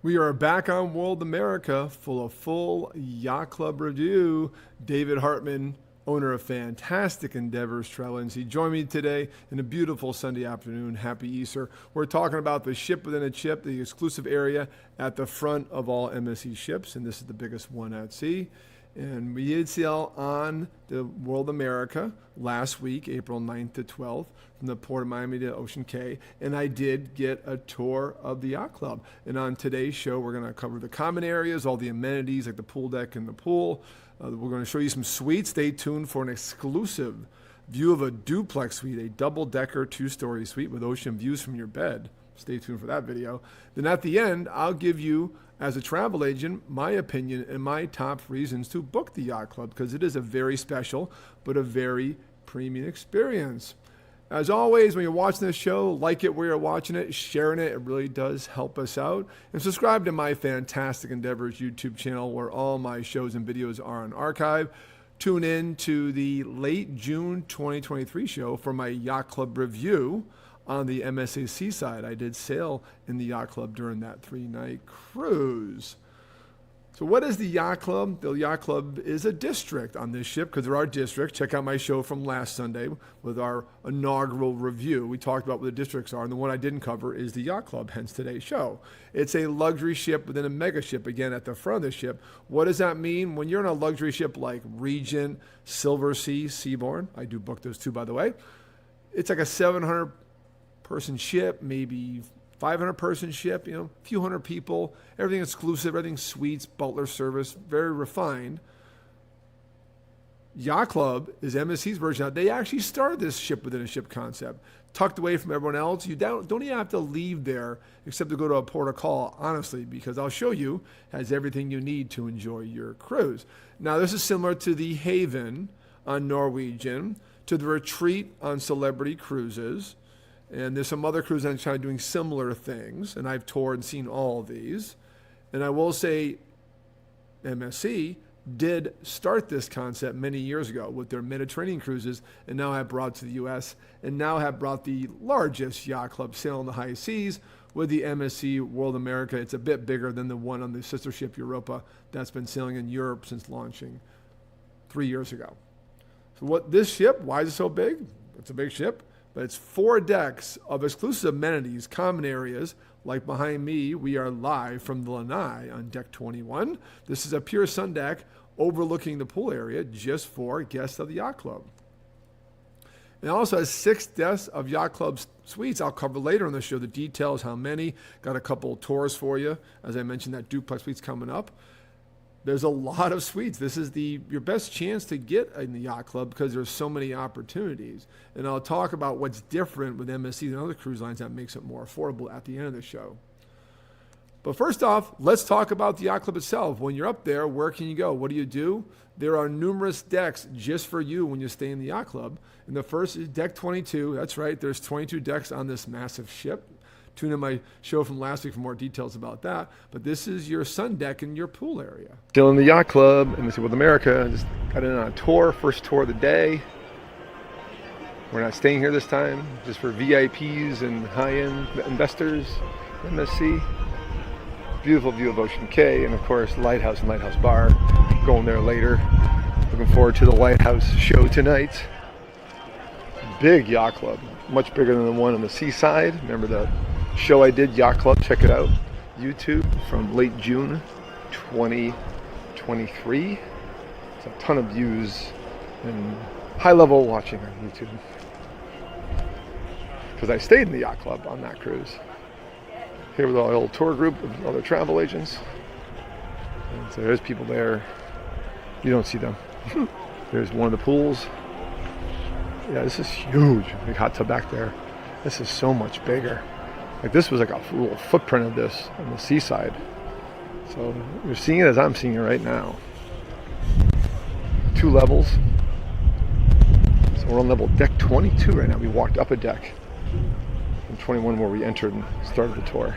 We are back on World America, full Yacht Club review. David Hartman, owner of Fantastic Endeavors Travel Agency, join me today in a beautiful Sunday afternoon. Happy Easter. We're talking about the ship within a chip, the exclusive area at the front of all MSC ships, and this is the biggest one at sea. And we did sail on the World America last week, April 9th to 12th, from the Port of Miami to Ocean Cay. And I did get a tour of the Yacht Club. And on today's show, we're going to cover the common areas, all the amenities like the pool deck and the pool. We're going to show you some suites. Stay tuned for an exclusive view of a duplex suite, a double-decker two-story suite with ocean views from your bed. Stay tuned for that video. Then at the end, I'll give you, as a travel agent, my opinion and my top reasons to book the Yacht Club, because it is a very special but a very premium experience. As always, when you're watching this show, like it where you're watching it, sharing it. It really does help us out. And subscribe to my Fantastic Endeavors YouTube channel where all my shows and videos are on archive. Tune in to the late June 2023 show for my Yacht Club review on the MSC Seaside. I did sail in the Yacht Club during that 3-night cruise. So what is the Yacht Club? The Yacht Club is a district on this ship because there are districts. Check out my show from last Sunday with our inaugural review. We talked about what the districts are, and the one I didn't cover is the Yacht Club, hence today's show. It's a luxury ship within a megaship, again, at the front of the ship. What does that mean? When you're in a luxury ship like Regent, Silver Sea, Seabourn, I do book those too, by the way, it's like a 700-person ship, maybe 500-person ship, a few hundred people, everything exclusive, everything suites, butler service, very refined. Yacht Club is MSC's version. Now, they actually started this ship within a ship concept, tucked away from everyone else. You don't even have to leave there except to go to a port of call, honestly, because I'll show you, has everything you need to enjoy your cruise. Now, this is similar to the Haven on Norwegian, to the Retreat on Celebrity Cruises. And there's some other cruises I'm trying to doing similar things, and I've toured and seen all of these. And I will say MSC did start this concept many years ago with their Mediterranean cruises, and now have brought to the U.S., and now have brought the largest yacht club sailing the high seas with the MSC World America. It's a bit bigger than the one on the sister ship Europa that's been sailing in Europe since launching 3 years ago. So what this ship, why is it so big? It's a big ship. But it's 4 decks of exclusive amenities, common areas. Like behind me, we are live from the Lanai on deck 21. This is a pure sun deck overlooking the pool area just for guests of the Yacht Club. It also has 6 decks of Yacht Club suites. I'll cover later in the show the details, how many. Got a couple of tours for you. As I mentioned, that duplex suite's coming up. There's a lot of suites. This is your best chance to get in the Yacht Club because there's so many opportunities. And I'll talk about what's different with MSC than other cruise lines that makes it more affordable at the end of the show. But first off, let's talk about the Yacht Club itself. When you're up there, where can you go? What do? There are numerous decks just for you when you stay in the Yacht Club. And the first is deck 22. That's right. There's 22 decks on this massive ship. Tune in my show from last week for more details about that. But this is your sun deck and your pool area. Still in the Yacht Club, MSC World America. Just got in on a tour, first tour of the day. We're not staying here this time, just for VIPs and high-end investors. MSC. Beautiful view of Ocean Cay, and of course, Lighthouse and Lighthouse Bar. Going there later. Looking forward to the Lighthouse show tonight. Big Yacht Club, much bigger than the one on the seaside. Remember the show I did, Yacht Club? Check it out. YouTube from late June 2023. It's a ton of views and high-level watching on YouTube. Because I stayed in the Yacht Club on that cruise. Here with a little tour group of other travel agents. And so there's people there. You don't see them. There's one of the pools. Yeah, this is huge. Big hot tub back there. This is so much bigger. Like this was like a little footprint of this on the seaside. So you're seeing it as I'm seeing it right now. 2 levels. So we're on level deck 22 right now. We walked up a deck. And 21 where we entered and started the tour.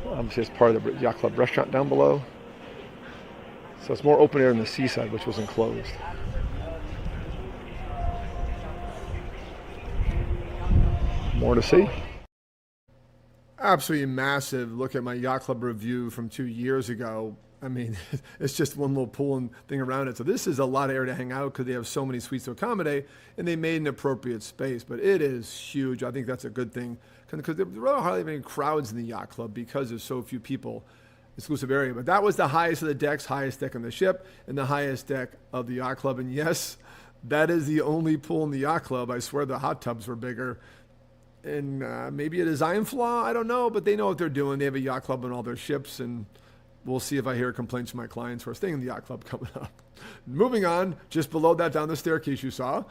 Obviously it's part of the Yacht Club Restaurant down below. So it's more open air than the seaside, which was enclosed. More to see. Absolutely massive. Look at my Yacht Club review from 2 years ago. I mean, it's just one little pool and thing around it. So this is a lot of area to hang out because they have so many suites to accommodate, and they made an appropriate space. But it is huge. I think that's a good thing because there really hardly have any crowds in the Yacht Club because there's so few people. Exclusive area. But that was the highest of the decks, highest deck on the ship, and the highest deck of the Yacht Club. And yes, that is the only pool in the Yacht Club. I swear the hot tubs were bigger. And maybe a design flaw, I don't know, but they know what they're doing. They have a Yacht Club on all their ships, and we'll see if I hear complaints from my clients who are staying in the Yacht Club coming up. Moving on, just below that down the staircase you saw,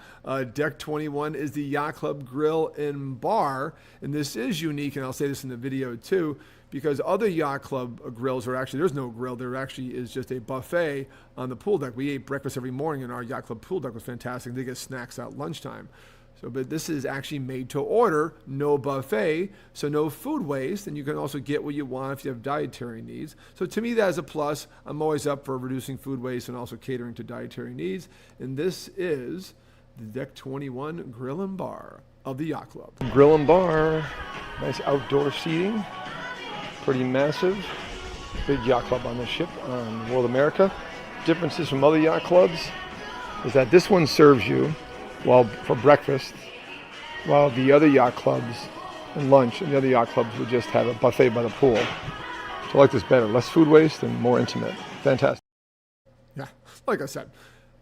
deck 21 is the Yacht Club Grill and Bar. And this is unique, and I'll say this in the video too, because other Yacht Club grills are actually, there's no grill, there actually is just a buffet on the pool deck. We ate breakfast every morning, and our Yacht Club pool deck was fantastic. They get snacks at lunchtime. So, but this is actually made to order, no buffet, so no food waste, and you can also get what you want if you have dietary needs. So to me, that is a plus. I'm always up for reducing food waste and also catering to dietary needs. And this is the Deck 21 Grill and Bar of the Yacht Club. Grill and bar, nice outdoor seating, pretty massive. Big yacht club on this ship on World America. Differences from other yacht clubs is that this one serves you for breakfast, while the other yacht clubs and lunch and the other yacht clubs would just have a buffet by the pool. So I like this better. Less food waste and more intimate. Fantastic. Yeah, like I said,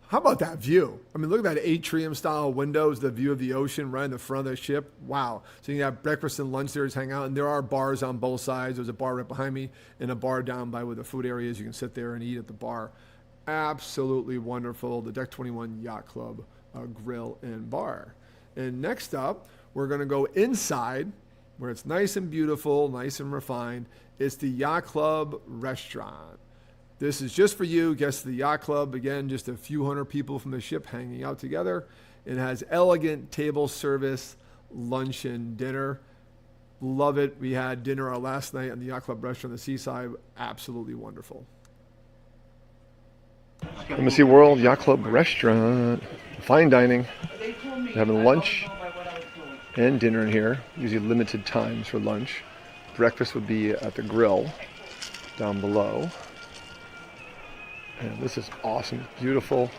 how about that view? I mean, look at that atrium style windows, the view of the ocean right in the front of the ship. Wow. So you can have breakfast and lunch there, just hang out. And there are bars on both sides. There's a bar right behind me and a bar down by where the food area is. You can sit there and eat at the bar. Absolutely wonderful. The Deck 21 Yacht Club Grill and Bar. And next up, we're going to go inside where it's nice and beautiful, nice and refined. It's the Yacht Club Restaurant. This is just for you, guests of the Yacht Club. Again, just a few hundred people from the ship hanging out together. It has elegant table service, lunch and dinner. Love it. We had dinner last night at the Yacht Club Restaurant on the seaside. Absolutely wonderful. MSC World Yacht Club Restaurant. Fine dining. We're having lunch and dinner in here. Usually limited times for lunch. Breakfast would be at the grill down below. And this is awesome. Beautiful.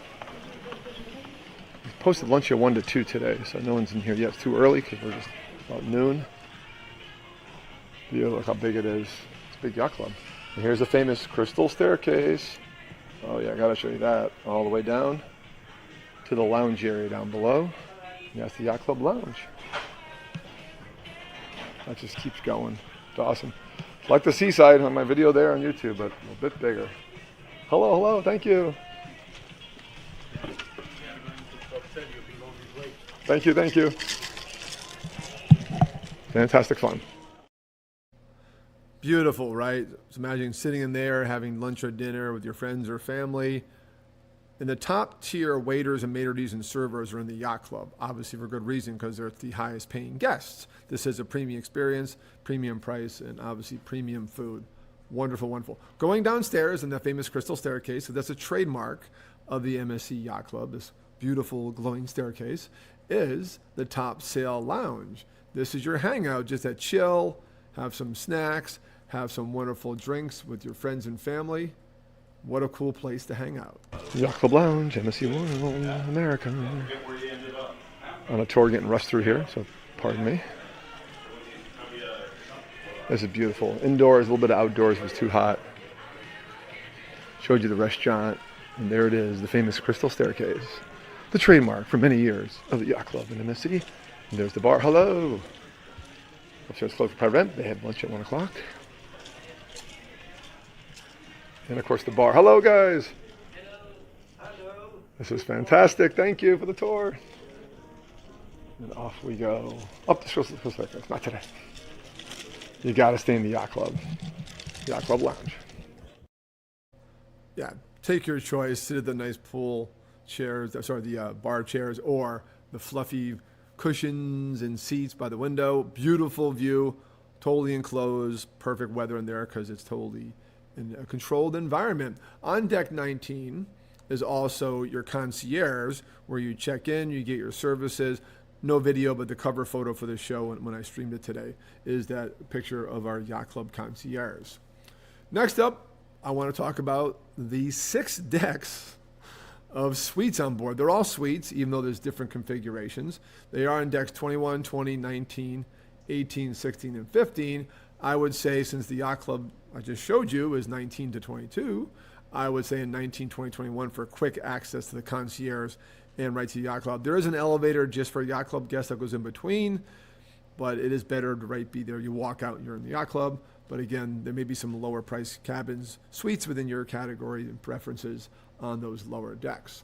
We posted lunch at 1 to 2 today, so no one's in here yet. It's too early because we're just about noon. Look how big it is. It's a big yacht club. And here's the famous crystal staircase. Oh yeah, I gotta show you that. All the way down to the lounge area down below. And that's the Yacht Club Lounge. That just keeps going. It's awesome. It's like the seaside on my video there on YouTube, but a little bit bigger. Hello, thank you. Thank you. Fantastic fun. Beautiful, right? So imagine sitting in there, having lunch or dinner with your friends or family. And the top tier waiters and maitres and servers are in the Yacht Club, obviously for good reason, because they're the highest paying guests. This is a premium experience, premium price, and obviously premium food. Wonderful, wonderful. Going downstairs in that famous crystal staircase, so that's a trademark of the MSC Yacht Club, this beautiful glowing staircase, is the Topsail Lounge. This is your hangout, just to chill, have some snacks, have some wonderful drinks with your friends and family. What a cool place to hang out. Yacht Club Lounge, MSC World, America. On a tour getting rushed through here, so pardon me. This is beautiful. Indoors, a little bit of outdoors, it was too hot. Showed you the restaurant, and there it is, the famous crystal staircase. The trademark for many years of the Yacht Club in MSC. And there's the bar. Hello. Upstairs closed for private event. They had lunch at 1 o'clock. And of course the bar. Hello guys. Hello. This is fantastic. Thank you for the tour. And off we go. Up the crystal staircase. Not today. You got to stay in the Yacht Club. Yacht Club Lounge. Yeah, take your choice. Sit at the nice pool chairs, the bar chairs, or the fluffy cushions and seats by the window. Beautiful view, totally enclosed, perfect weather in there because it's totally in a controlled environment. On deck 19 is also your concierge, where you check in, you get your services. no video, but the cover photo for the show when I streamed it today is that picture of our Yacht Club concierge. Next up, I want to talk about the 6 decks of suites on board. They're all suites, even though there's different configurations. They are in decks 21, 20, 19, 18, 16, and 15. I would say, since the Yacht Club I just showed you is 19 to 22, I would say in 19, 20, 21 for quick access to the concierge and right to the Yacht Club. There is an elevator just for Yacht Club guests that goes in between, but it is better to be there. You walk out and you're in the Yacht Club. But again, there may be some lower price cabins, suites within your category and preferences on those lower decks.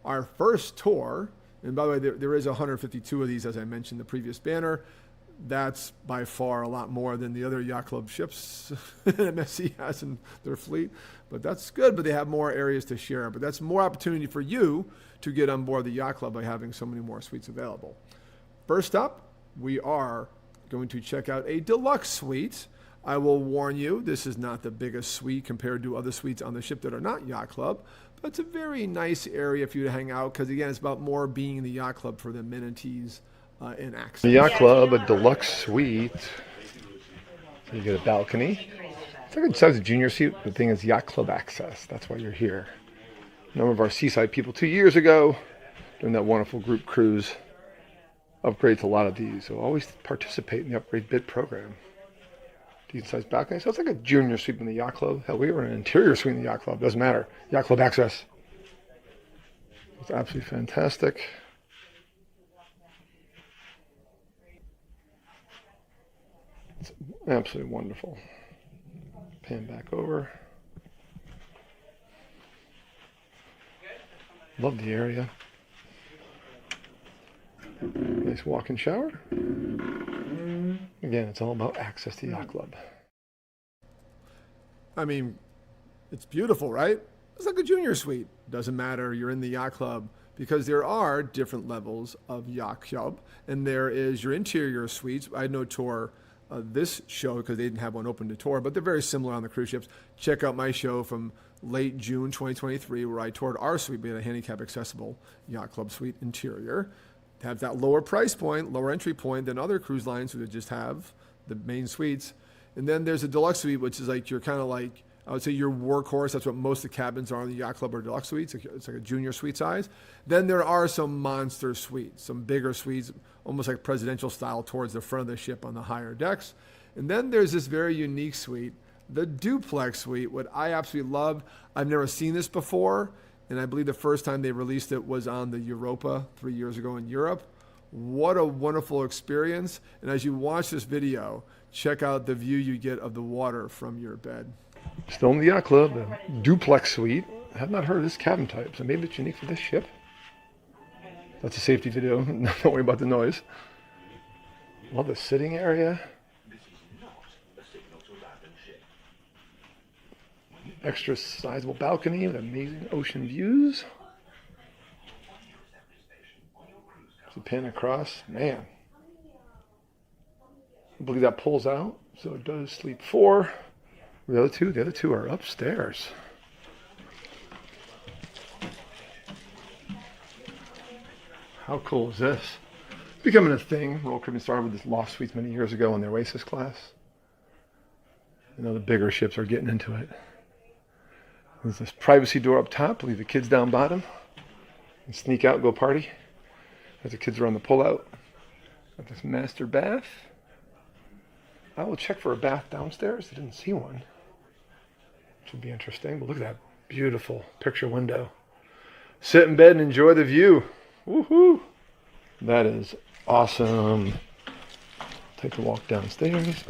Our first tour, and by the way, there is 152 of these, as I mentioned in the previous banner. That's by far a lot more than the other Yacht Club ships MSC has in their fleet. But that's good, but they have more areas to share. But that's more opportunity for you to get on board the Yacht Club by having so many more suites available. First up, we are going to check out a deluxe suite. I will warn you, this is not the biggest suite compared to other suites on the ship that are not Yacht Club, but it's a very nice area for you to hang out because, again, it's about more being in the Yacht Club for the amenities and access. The Yacht Club, a deluxe suite. You get a balcony. It's like a size of junior suite. The thing is Yacht Club access. That's why you're here. A number of our seaside people 2 years ago, during that wonderful group cruise, upgrade to a lot of these. So always participate in the upgrade bid program. Decent sized balcony. So it's like a junior suite in the Yacht Club. Hell, we were in an interior suite in the Yacht Club. Doesn't matter. Yacht Club access. It's absolutely fantastic. It's absolutely wonderful. Pan back over. Love the area. Nice walk-in shower. Again, it's all about access to Yacht Club. I mean, it's beautiful, right? It's like a junior suite. Doesn't matter, you're in the Yacht Club, because there are different levels of Yacht Club, and there is your interior suites. I had no tour this show because they didn't have one open to tour, but they're very similar on the cruise ships. Check out my show from late June 2023 where I toured our suite. We had a handicap accessible Yacht Club suite interior. Have that lower price point, lower entry point than other cruise lines who just have the main suites. And then there's a deluxe suite, which is like, you're kind of like, I would say your workhorse. That's what most of the cabins are in the Yacht Club or deluxe suites. It's like a junior suite size. Then there are some monster suites, some bigger suites, almost like presidential style towards the front of the ship on the higher decks. And then there's this very unique suite, the duplex suite, what I absolutely love. I've never seen this before. And I believe the first time they released it was on the Europa 3 years ago in Europe. What a wonderful experience. And as you watch this video, check out the view you get of the water from your bed. Still in the Yacht Club, the duplex suite. I have not heard of this cabin type, so maybe it's unique for this ship. That's a safety video. Don't worry about the noise. Love the sitting area. Extra sizable balcony with amazing ocean views. So pan across, man. I believe that pulls out, so it does sleep 4. The other two are upstairs. How cool is this? Becoming a thing. Royal Caribbean started with this loft suites many years ago in the Oasis class. You know, the bigger ships are getting into it. There's this privacy door up top. Leave the kids down bottom. And sneak out and go party. As the kids are on the pull-out. Got this master bath. I will check for a bath downstairs. I didn't see one. Which would be interesting. But look at that beautiful picture window. Sit in bed and enjoy the view. Woohoo! That is awesome. Take a walk downstairs.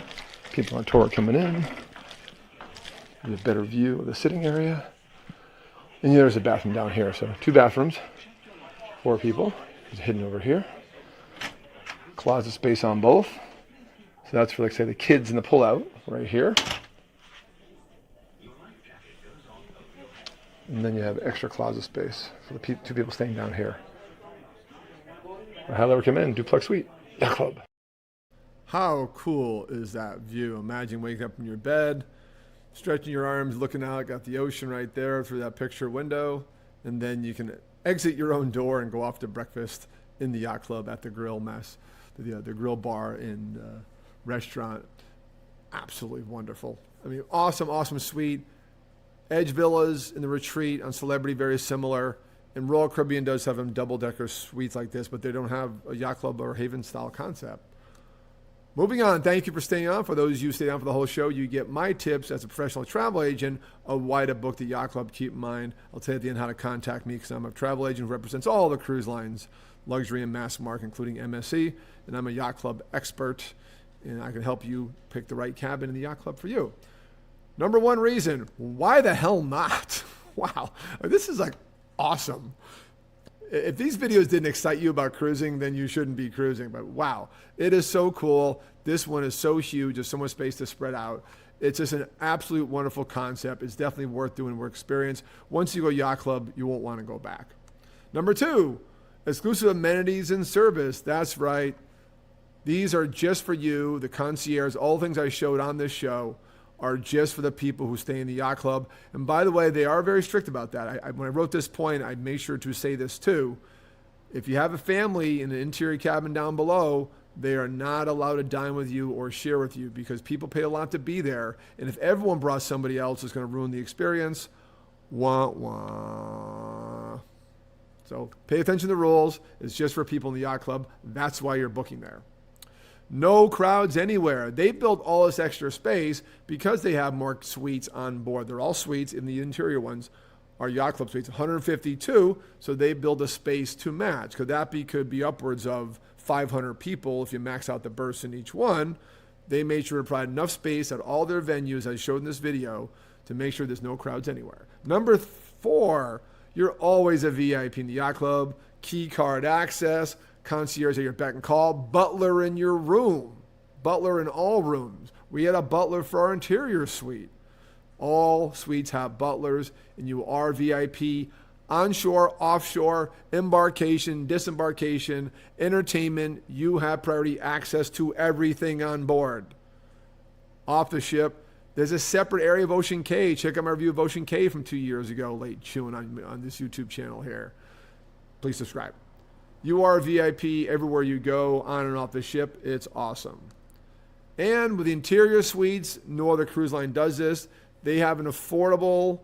People on tour are coming in. Get a better view of the sitting area. And there's a bathroom down here. So 2 bathrooms, 4 people. It's hidden over here. Closet space on both. So that's for, like, say, the kids in the pull-out right here. And then you have extra closet space for the 2 people staying down here. I highly recommend duplex suite, Yacht Club. How cool is that view? Imagine waking up in your bed, stretching your arms, looking out, got the ocean right there through that picture window, and then you can exit your own door and go off to breakfast in the yacht club at the grill the grill bar and restaurant. Absolutely wonderful. I mean, awesome suite. Edge Villas in the Retreat on Celebrity, very similar. And Royal Caribbean does have them double-decker suites like this, but they don't have a yacht club or Haven-style concept. Moving on, thank you for staying on. For those of you who stayed on for the whole show, you get my tips as a professional travel agent of why to book the yacht club. Keep in mind, I'll tell you at the end how to contact me because I'm a travel agent who represents all the cruise lines, luxury and mass market, including MSC, and I'm a yacht club expert, and I can help you pick the right cabin in the yacht club for you. Number one reason, why the hell not? Wow, this is like awesome. If these videos didn't excite you about cruising, then you shouldn't be cruising. But wow, it is so cool. This one is so huge. There's so much space to spread out. It's just an absolute wonderful concept. It's definitely worth doing work experience. Once you go yacht club, you won't want to go back. Number two, exclusive amenities and service. That's right. These are just for you, the concierge. All the things I showed on this show are just for the people who stay in the yacht club. And by the way, they are very strict about that. When I wrote this point, I made sure to say this too. If you have a family in an interior cabin down below, they are not allowed to dine with you or share with you because people pay a lot to be there. And if everyone brought somebody else, it's going to ruin the experience. Wah, wah. So pay attention to the rules. It's just for people in the yacht club. That's why you're booking there. No crowds anywhere. They built all this extra space because they have more suites on board. They're all suites, and the interior ones are yacht club suites, 152, so they build a space to match. Could be upwards of 500 people if you max out the berths in each one. They made sure to provide enough space at all their venues, as I showed in this video, to make sure there's no crowds anywhere. Number 4, you're always a VIP in the yacht club. Key card access. Concierge at your beck and call, butler in your room, butler in all rooms. We had a butler for our interior suite. All suites have butlers, and you are VIP. Onshore, offshore, embarkation, disembarkation, entertainment, you have priority access to everything on board. Off the ship, there's a separate area of Ocean Cay. Check out my review of Ocean Cay from 2 years ago, late chewing on this YouTube channel here. Please subscribe. You are a VIP everywhere you go, on and off the ship. It's awesome. And with the interior suites, no other cruise line does this. They have an affordable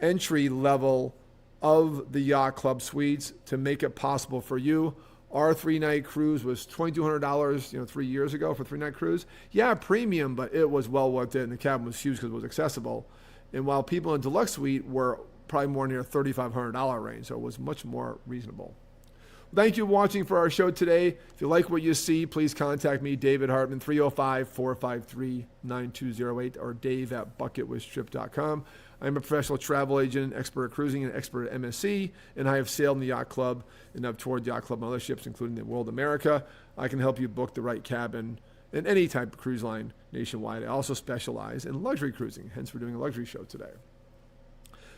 entry level of the Yacht Club suites to make it possible for you. Our 3-night cruise was $2,200, 3 years ago for a 3-night cruise. Yeah, premium, but it was well worth it, and the cabin was huge because it was accessible. And while people in Deluxe suite were probably more near $3,500 range, so it was much more reasonable. Thank you for watching for our show today. If you like what you see, please contact me, David Hartman, 305-453-9208, or dave@bucketwithstrip.com. I'm a professional travel agent, expert at cruising, and expert at MSC, and I have sailed in the Yacht Club, and I've toured the Yacht Club on other ships, including the World America. I can help you book the right cabin in any type of cruise line nationwide. I also specialize in luxury cruising, hence we're doing a luxury show today.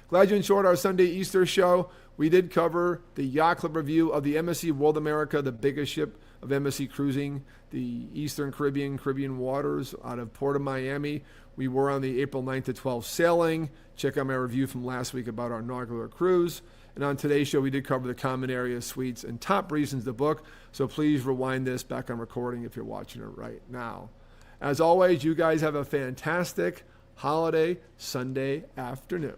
Glad you enjoyed our Sunday Easter show. We did cover the Yacht Club review of the MSC World America, the biggest ship of MSC Cruising, the Eastern Caribbean waters out of Port of Miami. We were on the April 9th to 12th sailing. Check out my review from last week about our inaugural cruise. And on today's show, we did cover the common area suites and top reasons to book. So please rewind this back on recording if you're watching it right now. As always, you guys have a fantastic holiday Sunday afternoon.